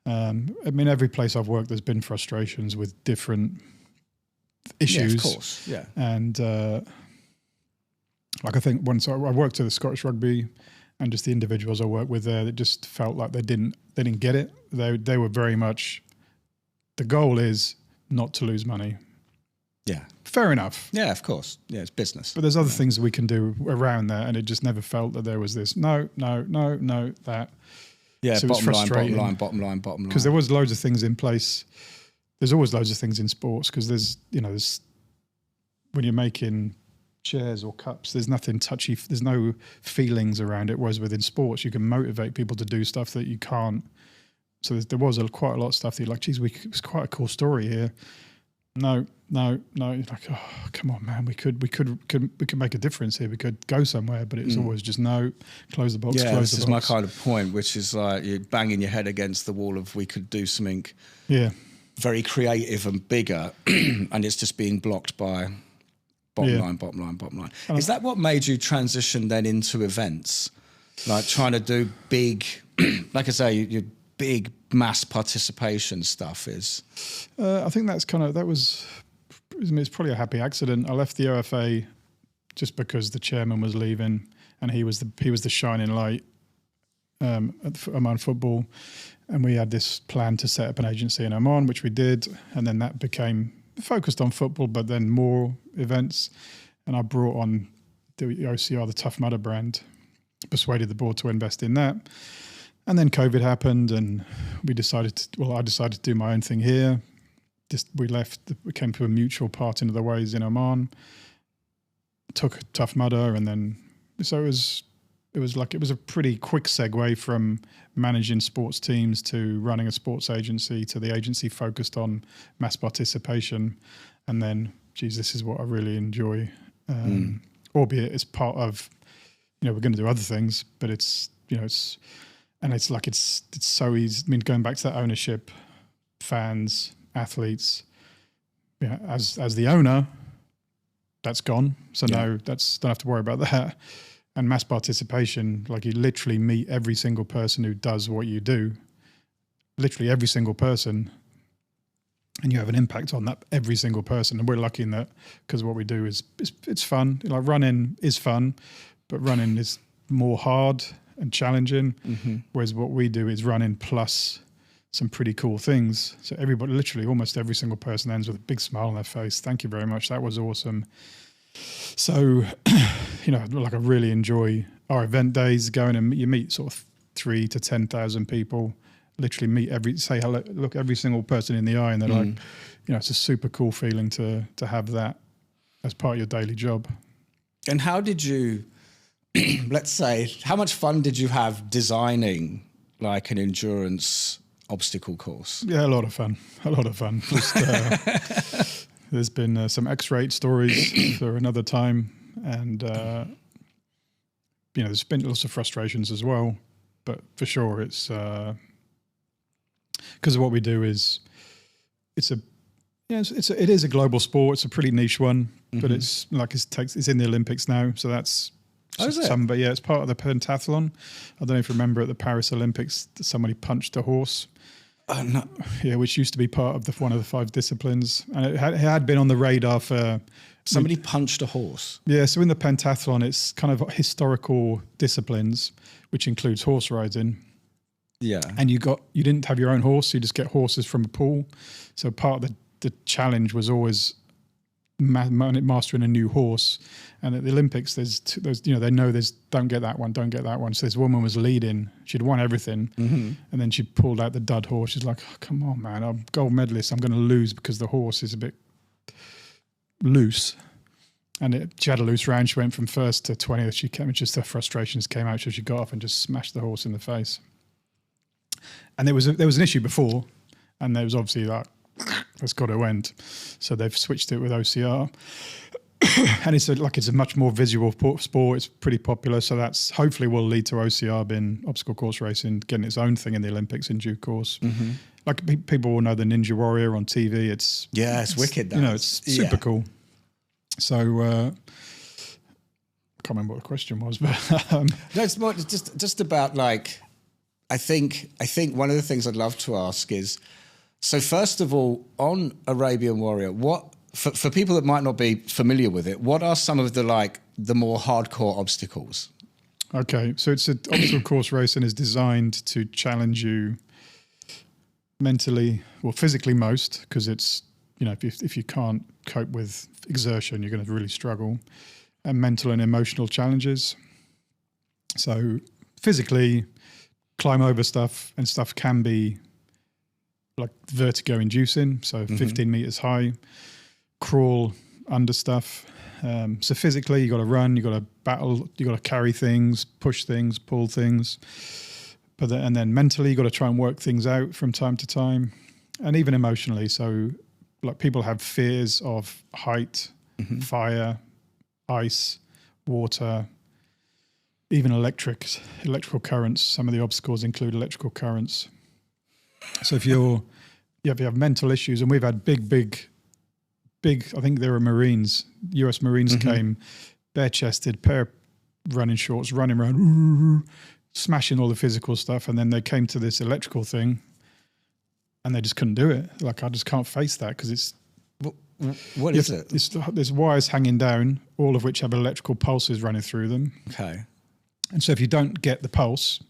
Every place I've worked, there's been frustrations with different issues. Yeah, of course. Yeah. And I think once I worked at the Scottish Rugby, and just the individuals I worked with there, that just felt like they didn't get it. They were very much, the goal is not to lose money. Yeah. Fair enough. Yeah, of course. Yeah, it's business. But there's other things we can do around that, and it just never felt that there was this, no, that. Yeah, so bottom line. Because there was loads of things in place. There's always loads of things in sports because there's when you're making chairs or cups, there's nothing touchy. There's no feelings around it. Whereas within sports, you can motivate people to do stuff that you can't. So there was quite a lot of stuff that you're like, geez, it was quite a cool story here. No. You're like, oh, come on, man. We could make a difference here. We could go somewhere, but it's always just no. Close the box. Yeah, close the box. this is my kind of point, which is like you're banging your head against the wall of we could do something. Yeah. Very creative and bigger, and it's just being blocked by bottom line. Is that what made you transition then into events, like trying to do big, like I say, your big mass participation stuff is? I think it's probably a happy accident. I left the OFA just because the chairman was leaving, and he was the shining light at Oman football. And we had this plan to set up an agency in Oman, which we did. And then that became focused on football, but then more events. And I brought on the OCR, the Tough Mudder brand, persuaded the board to invest in that. And then COVID happened, and I decided to do my own thing here. We came to a mutual parting of the ways in Oman, took Tough Mudder, and then, so it was a pretty quick segue from managing sports teams to running a sports agency to the agency focused on mass participation. And then, geez, this is what I really enjoy. Albeit it's part of, we're going to do other things, but it's so easy. I mean, going back to that ownership, fans, athletes, as the owner, that's gone. So no, don't have to worry about that. And mass participation, like you literally meet every single person who does what you do, literally every single person, and you have an impact on that every single person. And we're lucky in that, because what we do is it's fun. Like running is fun, but running is more hard and challenging. Mm-hmm. Whereas what we do is running plus some pretty cool things. So everybody, literally almost every single person ends with a big smile on their face. Thank you very much. That was awesome. So, like I really enjoy our event days, going and you meet sort of 3,000 to 10,000 people, literally meet say hello, look every single person in the eye, and they're like, it's a super cool feeling to have that as part of your daily job. And how did you, let's say, how much fun did you have designing like an endurance obstacle course? Yeah, a lot of fun. Just, there's been some X-rate stories for another time, and there's been lots of frustrations as well. But for sure, it's because of what we do is it is a global sport. It's a pretty niche one, but it's in the Olympics now, so that's. But yeah, it's part of the pentathlon. I don't know if you remember at the Paris Olympics, somebody punched a horse. No. Yeah, which used to be part of one of the 5 disciplines, and it had been on the radar for. Somebody punched a horse. Yeah, so in the pentathlon, it's kind of historical disciplines, which includes horse riding. Yeah, and you didn't have your own horse; you just get horses from a pool. So part of the challenge was always mastering a new horse. And at the Olympics, there's they know there's don't get that one. So this woman was leading. She'd won everything, and then she pulled out the dud horse. She's like, oh, "Come on, man! I'm gold medalist. I'm going to lose because the horse is a bit loose." And she had a loose round. She went from first to 20th. She came, just her frustrations came out. So she got off and just smashed the horse in the face. And there was an issue before, and there was obviously like, that's got to end. So they've switched it with OCR. And it's a much more visual sport. It's pretty popular. So that's hopefully will lead to OCR being obstacle course racing, getting its own thing in the Olympics in due course. Mm-hmm. Like people will know the Ninja Warrior on TV. It's wicked. It's super cool. So I can't remember what the question was, but no, it's more just about like, I think one of the things I'd love to ask is, so first of all, on Arabian Warrior, what for people that might not be familiar with it, what are some of the more hardcore obstacles? Okay, so it's an obstacle course racing is designed to challenge you mentally, well, physically most, because it's if you can't cope with exertion, you're going to really struggle, and mental and emotional challenges. So physically, climb over stuff, and stuff can be like vertigo inducing, so 15 meters high, crawl under stuff. So physically, you got to run, you got to battle, you got to carry things, push things, pull things. And then mentally, you got to try and work things out from time to time, and even emotionally. So like people have fears of height, fire, ice, water, even electrical currents. Some of the obstacles include electrical currents. So if you have mental issues, and we've had big, I think there were Marines, US Marines came, bare-chested, pair of running shorts, running around, smashing all the physical stuff, and then they came to this electrical thing, and they just couldn't do it. Like, I just can't face that, because it's... What is it? There's wires hanging down, all of which have electrical pulses running through them. Okay. And so if you don't get the pulse,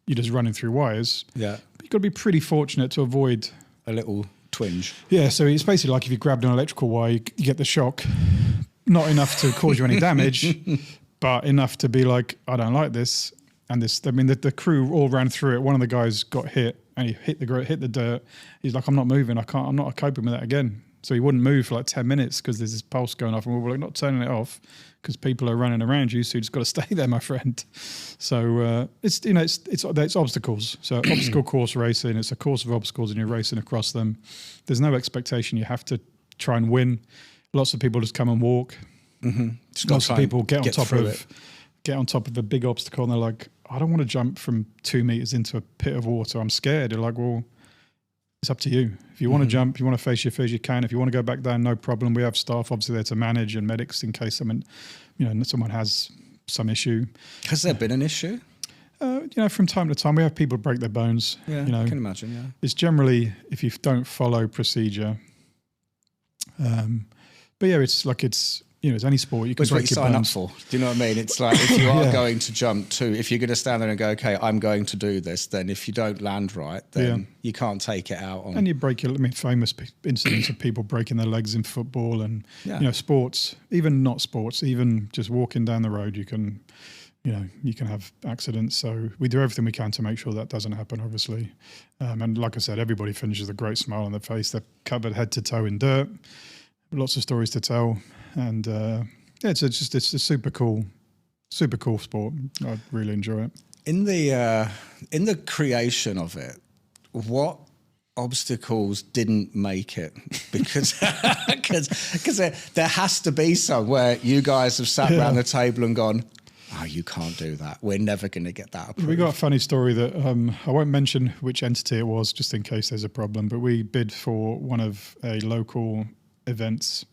you're just running through wires. Yeah. But you've got to be pretty fortunate to avoid a little twinge. Yeah, so it's basically like if you grabbed an electrical wire, you get the shock. Not enough to cause you any damage, but enough to be like, I don't like this. And the crew all ran through it. One of the guys got hit and he hit the dirt. He's like, I'm not moving. I'm not coping with that again. So he wouldn't move for like 10 minutes because there's this pulse going off, and we were like, not turning it off because people are running around you. So you just got to stay there, my friend. So it's obstacles. So obstacle course racing. It's a course of obstacles, and you're racing across them. There's no expectation you have to try and win. Lots of people just come and walk. Mm-hmm. Lots of people get on top of a big obstacle, and they're like, I don't want to jump from 2 meters into a pit of water. I'm scared. They're like, well, it's up to you. If you want to jump, you want to face your fears, you can. If you want to go back down, no problem. We have staff obviously there to manage, and medics in case someone has some issue. Has there been an issue? From time to time, we have people break their bones. Yeah, I can imagine. Yeah, it's generally if you don't follow procedure. But yeah, it's any sport you can break your bones. Sign up for. Do you know what I mean? It's like if you are going to jump if you're going to stand there and go, okay, I'm going to do this, then if you don't land right, then you can't take it out on. And you break famous incidents of people breaking their legs in football and sports, even not sports, even just walking down the road, you can have accidents. So we do everything we can to make sure that doesn't happen, obviously. And like I said, everybody finishes with a great smile on their face. They're covered head to toe in dirt. Lots of stories to tell. And it's a super cool sport. I really enjoy it. In the creation of it, what obstacles didn't make it? Because there has to be some where you guys have sat around the table and gone, oh, you can't do that. We're never going to get that approved. We got a funny story that I won't mention which entity it was, just in case there's a problem. But we bid for one of a local events,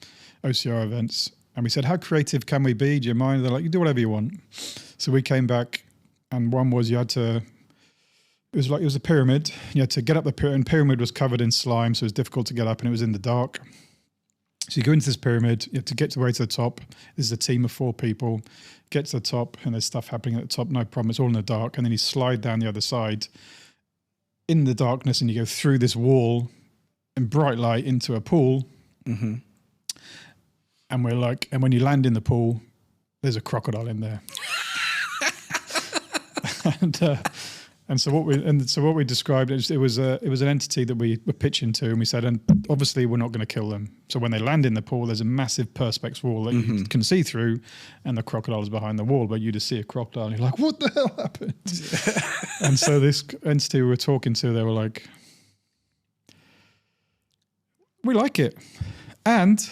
OCR events, and we said, how creative can we be? Do you mind? They're like, you do whatever you want. So we came back, and one was it was a pyramid. You had to get up the pyramid, and pyramid was covered in slime, so it was difficult to get up, and it was in the dark. So you go into this pyramid, you have to get to the way to the top. This is a team of 4 people. Get to the top, and there's stuff happening at the top, no problem. It's all in the dark, and then you slide down the other side in the darkness, and you go through this wall in bright light into a pool. Mm-hmm. And we're like, and when you land in the pool, there's a crocodile in there. and so what we described it was an entity that we were pitching to, and we said, and obviously we're not going to kill them. So when they land in the pool, there's a massive perspex wall that you can see through, and the crocodile is behind the wall. But you just see a crocodile, and you're like, what the hell happened? And so this entity we were talking to, they were like, we like it, and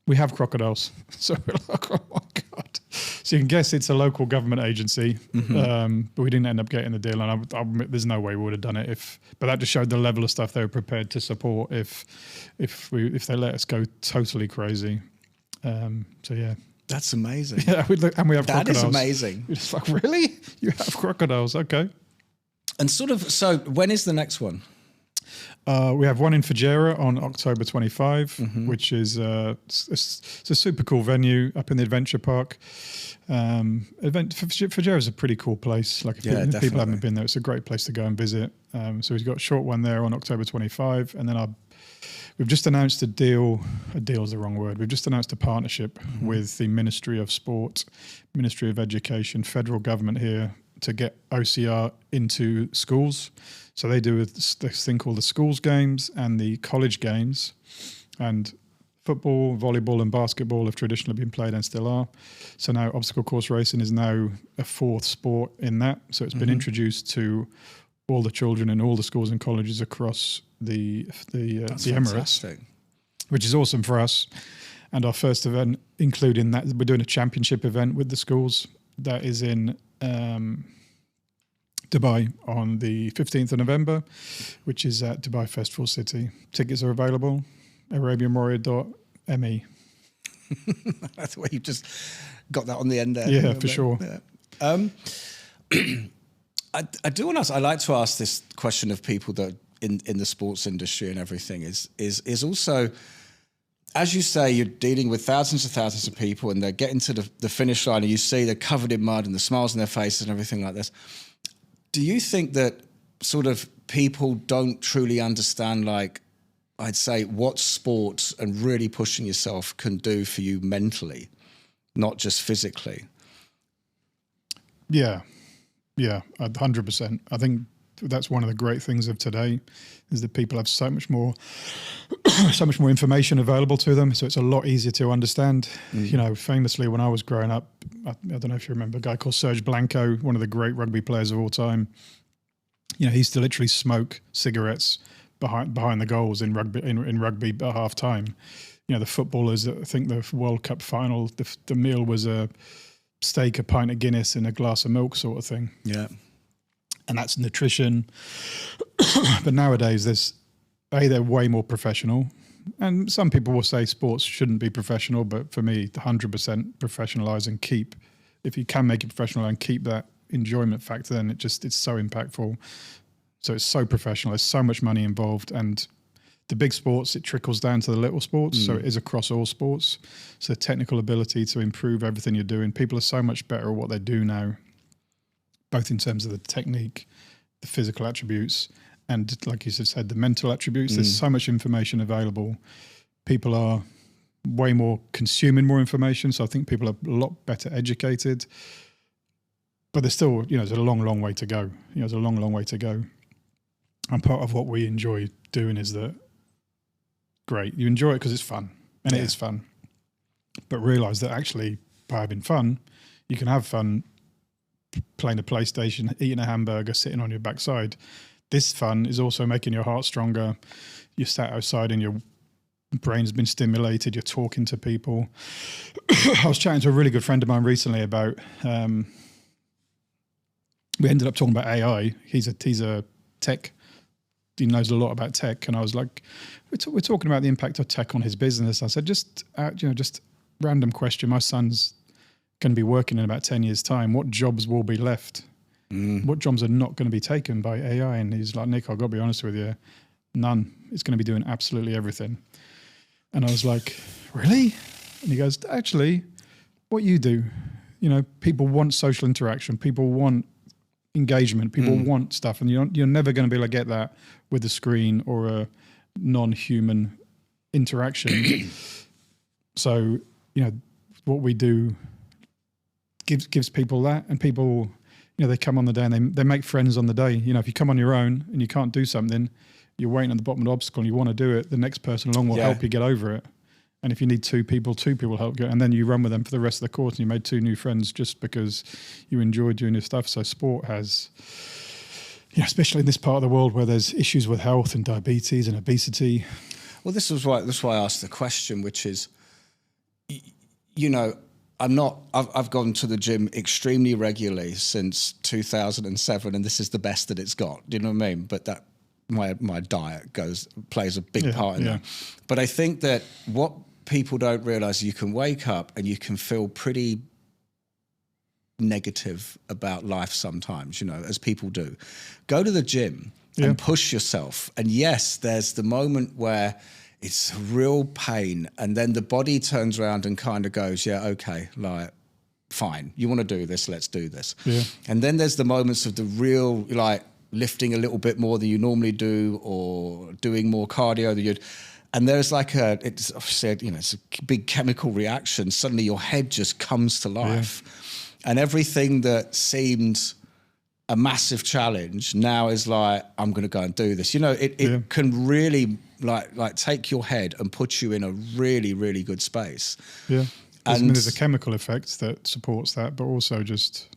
we have crocodiles. So we're like, oh my God. So you can guess it's a local government agency, but we didn't end up getting the deal. And there's no way we would have done it but that just showed the level of stuff they were prepared to support if they let us go totally crazy. So yeah. That's amazing. Yeah, and we have that crocodiles. That is amazing. You're just like, really? You have crocodiles? Okay. And so when is the next one? We have one in Fujairah on October 25, which is it's a super cool venue up in the adventure park. Fujairah is a pretty cool place. Like if people haven't been there, it's a great place to go and visit. So we've got a short one there on October 25, and then we've just announced a deal. A deal is the wrong word. We've just announced a partnership with the Ministry of Sport, Ministry of Education, federal government here to get OCR into schools. So they do this thing called the schools games and the college games, and football, volleyball and basketball have traditionally been played and still are. So now obstacle course racing is now a 4th sport in that. So it's been introduced to all the children in all the schools and colleges across the Emirates, which is awesome for us. And our first event, including that, we're doing a championship event with the schools that is in Dubai on the 15th of November, which is at Dubai Festival City. Tickets are available, arabianwarrior.me. That's where you just got that on the end there. Yeah, for sure. Yeah. I do want to ask, I like to ask this question of people that in the sports industry and everything is also, as you say, you're dealing with thousands of people, and they're getting to the finish line, and you see they're covered in mud and the smiles on their faces and everything like this. Do you think that sort of people don't truly understand, like, I'd say, what sports and really pushing yourself can do for you mentally, not just physically? Yeah, 100%. I think that's one of the great things of today, is that people have so much more information available to them. So it's a lot easier to understand. You know, famously when I was growing up, I don't know if you remember a guy called Serge Blanco, one of the great rugby players of all time. You know, he used to literally smoke cigarettes behind the goals in rugby at half time. You know, the footballers, I think the World Cup final, the meal was a steak, a pint of Guinness and a glass of milk sort of thing. Yeah. And that's nutrition. But nowadays they're way more professional. And some people will say sports shouldn't be professional, but for me, 100% professionalize and keep, if you can make it professional and keep that enjoyment factor, then it's so impactful. So it's so professional. There's so much money involved, and the big sports, it trickles down to the little sports. So it is across all sports. So technical ability to improve everything you're doing. People are so much better at what they do now, both in terms of the technique, the physical attributes, and like you said, the mental attributes. There's so much information available. People are way more consuming more information. So I think people are a lot better educated, but there's still, you know, there's a long way to go. You know, there's a long way to go. And part of what we enjoy doing is that, great, you enjoy it because it's fun, and it is fun. But realize that actually by having fun, you can have fun playing a PlayStation, eating a hamburger, sitting on your backside. This fun is also making your heart stronger. You're sat outside and your brain's been stimulated. You're talking to people. I was chatting to a really good friend of mine recently about, we ended up talking about AI. He's a tech, he knows a lot about tech. And I was like, we're talking about the impact of tech on his business. I said, just random question. My son's going to be working in about 10 years' time. What jobs will be left? What jobs are not going to be taken by AI? And he's like, Nick, I've got to be honest with you, none. It's going to be doing absolutely everything. And I was like, really? And he goes, actually, what you do, you know, people want social interaction. People want engagement. People want stuff. And you're never going to be able to get that with a screen or a non-human interaction. So, you know, what we do gives people that, and people, you know, they come on the day and they make friends on the day. You know, if you come on your own and you can't do something, you're waiting at the bottom of the obstacle and you want to do it, the next person along will help you get over it. And if you need two people help you, and then you run with them for the rest of the course and you made 2 new friends just because you enjoy doing this stuff. So sport has, you know, especially in this part of the world where there's issues with health and diabetes and obesity. Well, that's why I asked the question, which is, you know, I've gone to the gym extremely regularly since 2007, and this is the best that it's got. Do you know what I mean? But that my diet plays a big part in that. But I think that what people don't realize, you can wake up and you can feel pretty negative about life sometimes, you know, as people do. Go to the gym and push yourself. And yes, there's the moment where it's real pain, and then the body turns around and kind of goes, yeah, okay, like, fine, you want to do this, let's do this. Yeah. And then there's the moments of the real, like, lifting a little bit more than you normally do, or doing more cardio than you'd. And there's like it's said, you know, it's a big chemical reaction. Suddenly your head just comes to life, and everything that seemed a massive challenge now is like, I'm going to go and do this. You know, it can really like take your head and put you in a really, really good space. Yeah. And there's a chemical effect that supports that, but also just,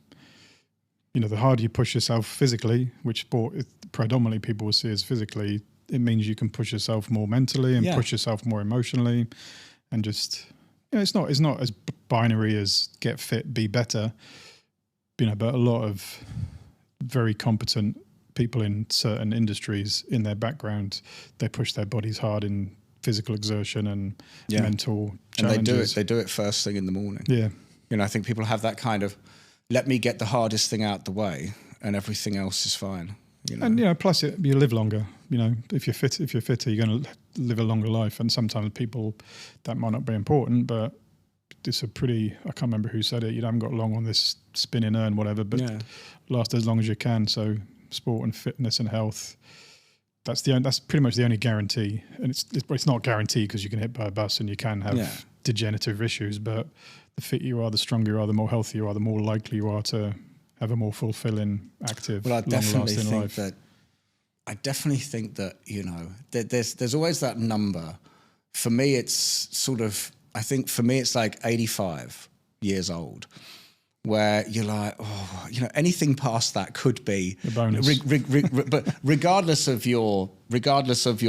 you know, the harder you push yourself physically, which sport predominantly people will see as physically, it means you can push yourself more mentally and push yourself more emotionally, and just, you know, it's not as binary as get fit, be better, you know, but a lot of very competent people in certain industries, in their background, they push their bodies hard in physical exertion and mental challenges. And they do it first thing in the morning. Yeah. You know, I think people have that kind of, let me get the hardest thing out the way and everything else is fine. You know? And, you know, plus you live longer. You know, if you're fitter, you're going to live a longer life. And sometimes people, that might not be important, but it's a pretty, I can't remember who said it, you haven't got long on this spinning urn, whatever, but last as long as you can. So sport and fitness and health, that's pretty much the only guarantee. And it's not guaranteed because you can hit by a bus and you can have degenerative issues, but the fitter you are, the stronger you are, the more healthy you are, the more likely you are to have a more fulfilling, active, long-lasting life. I definitely think that, you know, there's always that number. For me, it's sort of, I think for me, it's like 85 years old, where you're like, oh, you know, anything past that could be a bonus. But regardless of your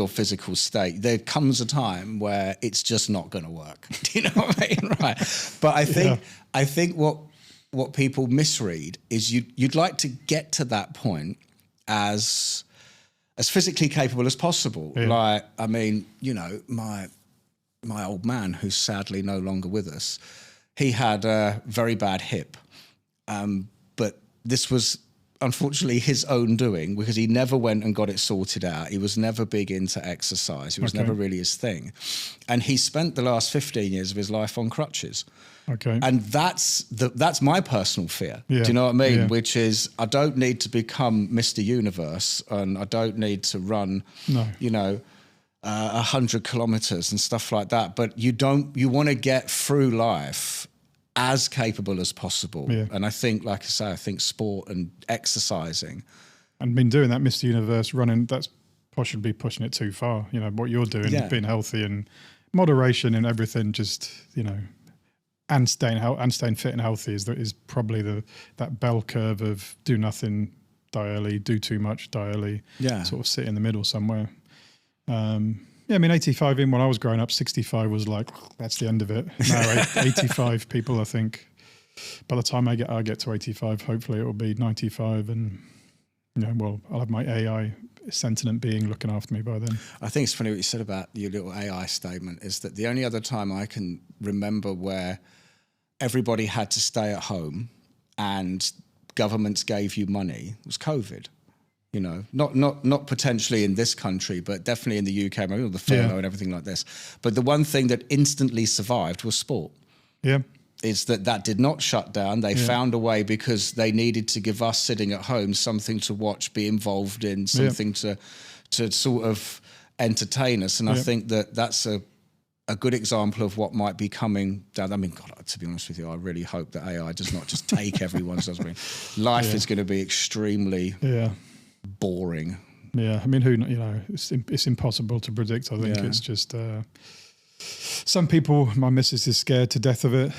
physical state, there comes a time where it's just not going to work. Do you know what I mean? Right. But I think what people misread is you'd like to get to that point as physically capable as possible. Yeah. Like, I mean, you know, my old man, who's sadly no longer with us, he had a very bad hip. But this was unfortunately his own doing, because he never went and got it sorted out. He was never big into exercise. It was never really his thing. And he spent the last 15 years of his life on crutches. Okay. And that's my personal fear. Yeah. Do you know what I mean? Yeah. Which is, I don't need to become Mr. Universe, and I don't need to run, you know, 100 kilometers and stuff like that. But you want to get through life as capable as possible. Yeah. And I think, like I say, I think sport and exercising. And been doing that Mr. Universe running, that's possibly pushing it too far. You know, what you're doing, being healthy and moderation and everything, just, you know, and staying fit and healthy is probably that bell curve of do nothing, die early, do too much, die early, sort of sit in the middle somewhere. I mean, 85 in when I was growing up, 65 was like, that's the end of it. Now 85 people, I think, by the time I get to 85, hopefully it will be 95, and, you know, well, I'll have my AI sentient being looking after me by then. I think it's funny what you said about your little AI statement, is that the only other time I can remember where everybody had to stay at home and governments gave you money was COVID. You know, not potentially in this country, but definitely in the UK, maybe the furlough and everything like this. But the one thing that instantly survived was sport. Yeah. Is that did not shut down. They found a way, because they needed to give us sitting at home something to watch, be involved in, something to sort of entertain us. And I think that's a good example of what might be coming down. I mean, God, to be honest with you, I really hope that AI does not just take everyone's. Life is going to be extremely boring. Yeah, I mean, you know, it's impossible to predict. I think it's just some people. My missus is scared to death of it.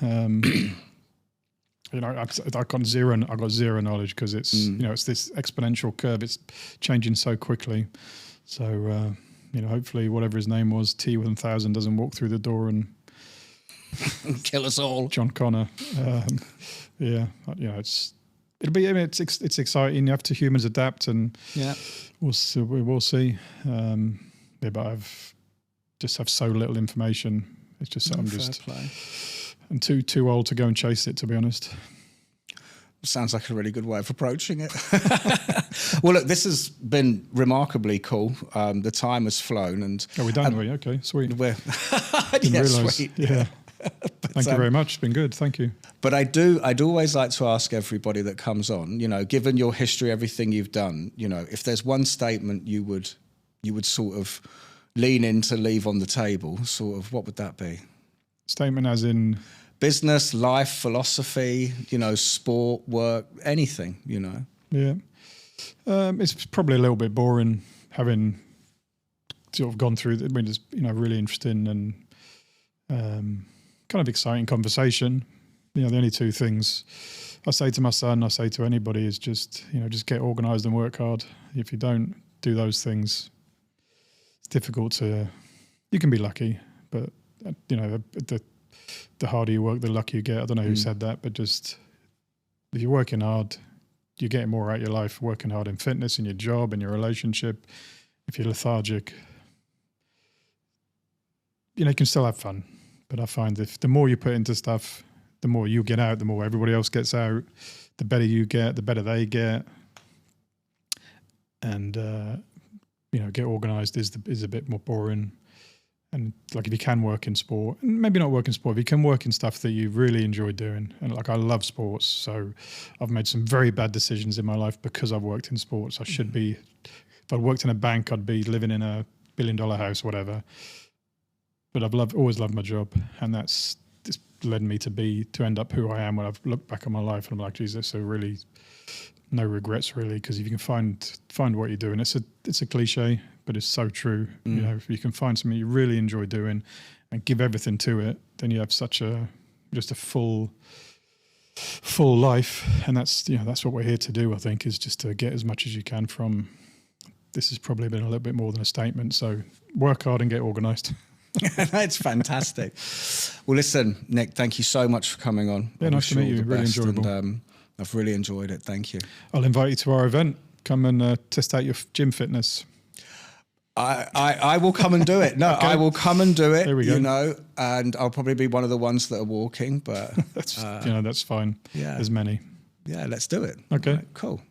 You know, I got zero knowledge, because it's you know, it's this exponential curve. It's changing so quickly. So you know, hopefully, whatever his name was, T1000, doesn't walk through the door and kill us all. John Connor. You know, it'll be. I mean, it's exciting. You have to humans adapt, and we'll see. But I've just have so little information. It's just I'm too old to go and chase it, to be honest. Sounds like a really good way of approaching it. Well, look, this has been remarkably cool. The time has flown, and we're done. Okay, sweet. Didn't realise. Sweet. Yeah. Thank you very much. It's been good. Thank you. But I'd always like to ask everybody that comes on, you know, given your history, everything you've done, you know, if there's one statement you would sort of lean in to leave on the table, sort of, what would that be? Statement as in business, life, philosophy, you know, sport, work, anything, you know. Yeah. It's probably a little bit boring, having sort of gone through. I mean, it's, you know, really interesting and kind of exciting conversation. You know, the only two things I say to my son, I say to anybody, is just, you know, just get organised and work hard. If you don't do those things, it's difficult to. You can be lucky, but you know, the harder you work, the luckier you get. I don't know who said that, but just if you're working hard, you're getting more out of your life. Working hard in fitness, in your job, in your relationship. If you're lethargic, you know, you can still have fun. But I find if the more you put into stuff, the more you get out, the more everybody else gets out. The better you get, the better they get. And you know, get organised is a bit more boring. And like if you can work in sport, and maybe not work in sport, if you can work in stuff that you really enjoy doing. And like I love sports, so I've made some very bad decisions in my life because I've worked in sports. I should be, if I'd worked in a bank, I'd be living in a $1 billion house, whatever. But I've always loved my job, and that's just led me to end up who I am when I've looked back on my life and I'm like, Jesus, so really no regrets really, because if you can find what you're doing, it's a cliche, but it's so true. You know, if you can find something you really enjoy doing and give everything to it, then you have just a full life. And that's what we're here to do, I think, is just to get as much as you can from, this has probably been a little bit more than a statement. So work hard and get organised. That's fantastic. Well, listen, Nic, thank you so much for coming on. Yeah, nice to meet you. Really enjoyable. And, I've really enjoyed it. Thank you. I'll invite you to our event. Come and test out your gym fitness. I will come and do it. No, okay. I will come and do it. There we go. You know, and I'll probably be one of the ones that are walking, but that's fine. Yeah. There's many. Yeah, let's do it. Okay. Right, cool.